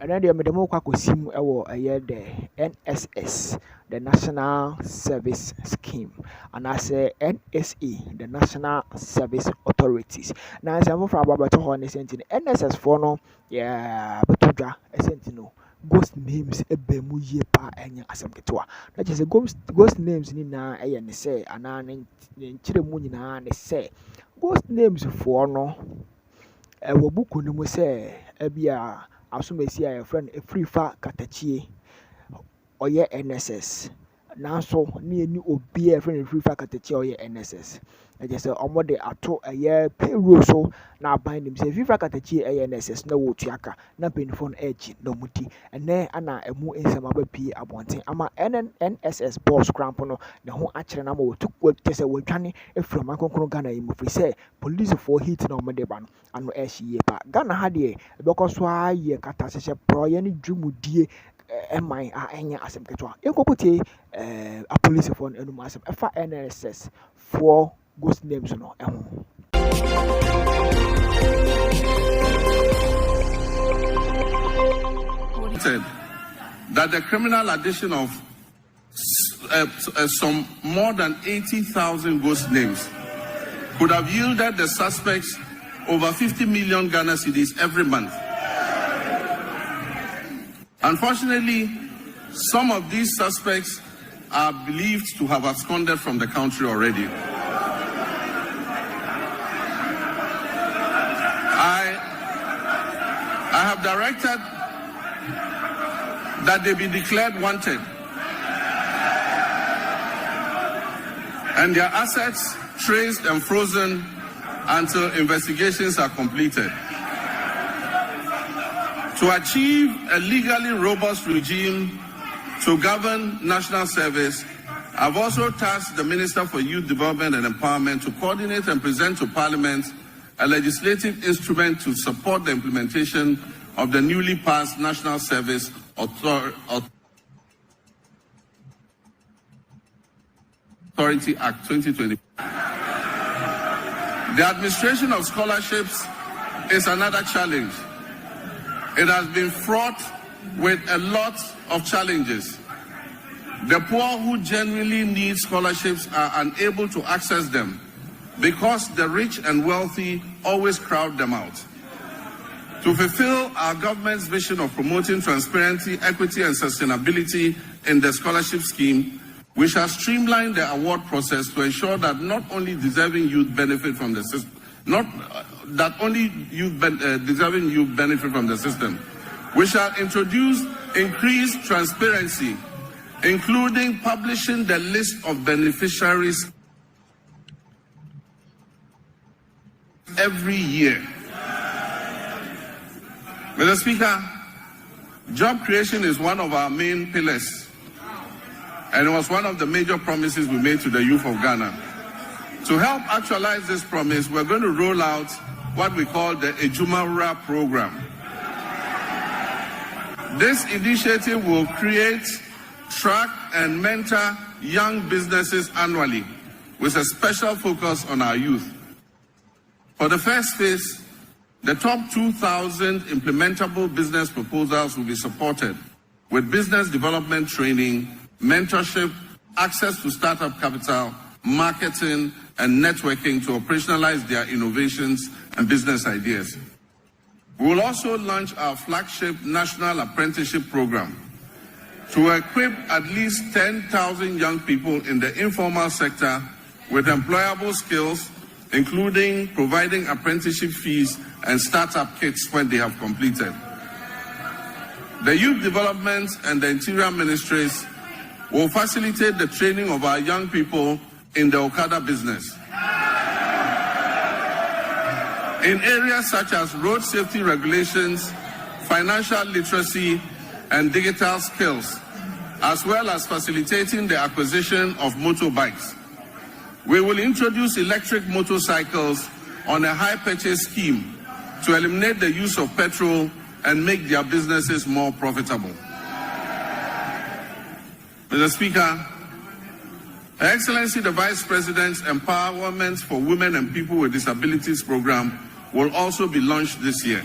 And then the Medemo Kwakosim a year the NSS, the National Service Scheme, and I say NSA, the National Service Authorities. Now, as I'm from Babato Horn, NSS for no, yeah, Batoja, a sentinel. Ghost names ebe mu yie pa enya asem ketewa na je se ghost names ni na eye ne se ana ne nkyire mu nyina ne se ghost names for no wo buku no mu se ebia asomesi a friend a free fa katachie oye NSS nanso ne eni obi a friend free fa katachie oye NSS na je se omode ato eye payroll so na aban nim se free fa katachie eye NSS na wo tuaka na penifon edge no muti ene ana emu ensema ba pi abonten ama NSS boss cramp no ne ho akere na ma wotu tese wotwane efram akonkron Ghana yi mufri se police for hit na omode ba no ano ehye pa Ghana ha de ebekoso aye katasese pro ye ni dwumudie emai a enya asem ketwa enkopotie a police for enum asem efa NSS for ghost names no eho said that the criminal addition of some more than 80,000 ghost names could have yielded the suspects over 50 million Ghana cedis every month. Unfortunately, some of these suspects are believed to have absconded from the country already. I have directed that they be declared wanted and their assets traced and frozen until investigations are completed. To achieve a legally robust regime to govern national service, I've also tasked the Minister for Youth Development and Empowerment to coordinate and present to Parliament a legislative instrument to support the implementation of the newly passed National Service Authority Act 2020. The administration of scholarships is another challenge. It has been fraught with a lot of challenges. The poor who genuinely need scholarships are unable to access them because the rich and wealthy always crowd them out. To fulfill our government's vision of promoting transparency, equity, and sustainability in the scholarship scheme, we shall streamline the award process to ensure that not only deserving youth benefit from the system, deserving youth benefit from the system. We shall introduce increased transparency, including publishing the list of beneficiaries every year. Mr. Speaker, job creation is one of our main pillars, and it was one of the major promises we made to the youth of Ghana. To help actualize this promise, we're going to roll out what we call the Ejumawura program. This initiative will create, track, and mentor young businesses annually with a special focus on our youth. For the first phase, the top 2,000 implementable business proposals will be supported with business development training, mentorship, access to startup capital, marketing, and networking to operationalize their innovations and business ideas. We will also launch our flagship National Apprenticeship Program to equip at least 10,000 young people in the informal sector with employable skills, including providing apprenticeship fees and startup kits when they have completed. The Youth Development and the Interior Ministries will facilitate the training of our young people in the Okada business. In areas such as road safety regulations, financial literacy, and digital skills, as well as facilitating the acquisition of motorbikes. We will introduce electric motorcycles on a high purchase scheme to eliminate the use of petrol and make their businesses more profitable. Mr. Speaker, Her Excellency the Vice President's Empowerment for Women and People with Disabilities program will also be launched this year.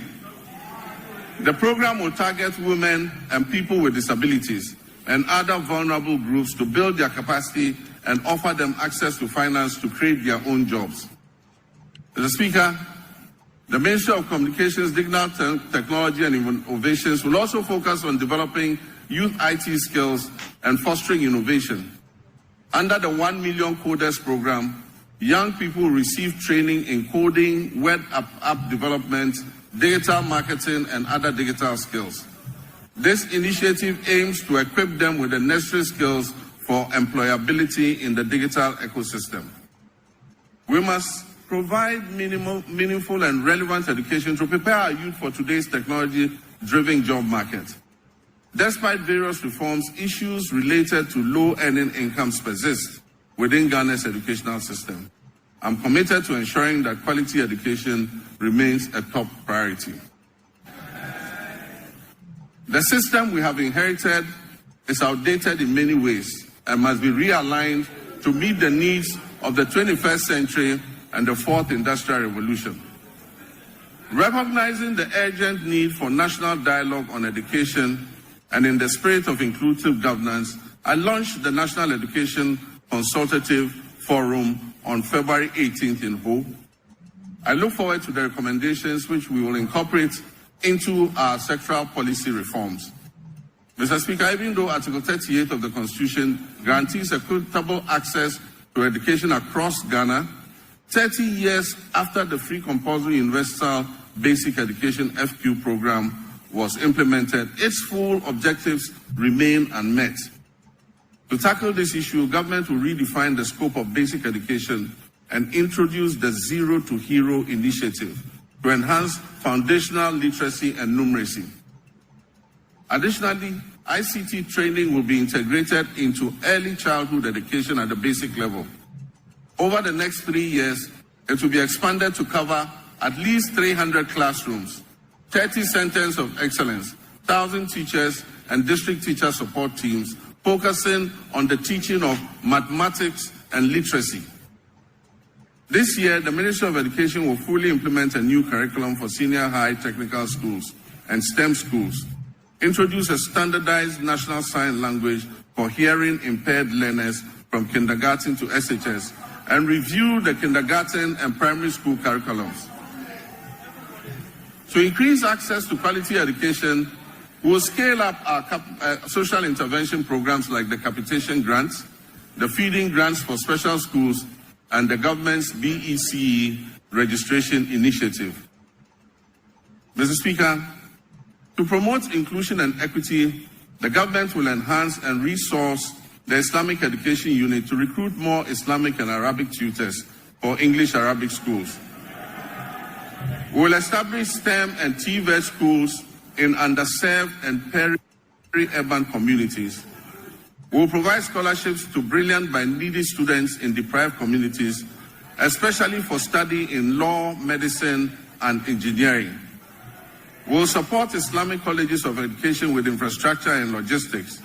The program will target women and people with disabilities and other vulnerable groups to build their capacity and offer them access to finance to create their own jobs. Mr. Speaker, the Ministry of Communications, Digital Technology and Innovations will also focus on developing youth IT skills and fostering innovation. Under the 1 Million Coders program, young people receive training in coding, web app development, digital marketing, and other digital skills. This initiative aims to equip them with the necessary skills for employability in the digital ecosystem. We must provide meaningful and relevant education to prepare our youth for today's technology-driven job market. Despite various reforms, issues related to low-earning incomes persist within Ghana's educational system. I'm committed to ensuring that quality education remains a top priority. The system we have inherited is outdated in many ways and must be realigned to meet the needs of the 21st century and the fourth industrial revolution. Recognizing the urgent need for national dialogue on education and in the spirit of inclusive governance, I launched the National Education Consultative Forum on February 18th in Ho. I look forward to the recommendations which we will incorporate into our sectoral policy reforms. Mr. Speaker, even though Article 38 of the Constitution guarantees equitable access to education across Ghana, 30 years after the Free Compulsory Universal Basic Education FQ program was implemented, its full objectives remain unmet. To tackle this issue, government will redefine the scope of basic education and introduce the Zero to Hero initiative to enhance foundational literacy and numeracy. Additionally, ICT training will be integrated into early childhood education at the basic level. Over the next 3 years, it will be expanded to cover at least 300 classrooms, 30 centers of excellence, 1,000 teachers and district teacher support teams focusing on the teaching of mathematics and literacy. This year, the Ministry of Education will fully implement a new curriculum for senior high technical schools and STEM schools, introduce a standardized national sign language for hearing impaired learners from kindergarten to SHS, and review the kindergarten and primary school curriculums. To increase access to quality education, we will scale up our social intervention programs like the capitation grants, the feeding grants for special schools, and the government's BECE registration initiative. Mr. Speaker, to promote inclusion and equity, the government will enhance and resource the Islamic Education Unit to recruit more Islamic and Arabic tutors for English-Arabic schools. We will establish STEM and TVET schools in underserved and peri-urban communities. We will provide scholarships to brilliant but needy students in deprived communities, especially for study in law, medicine, and engineering. We will support Islamic colleges of education with infrastructure and logistics,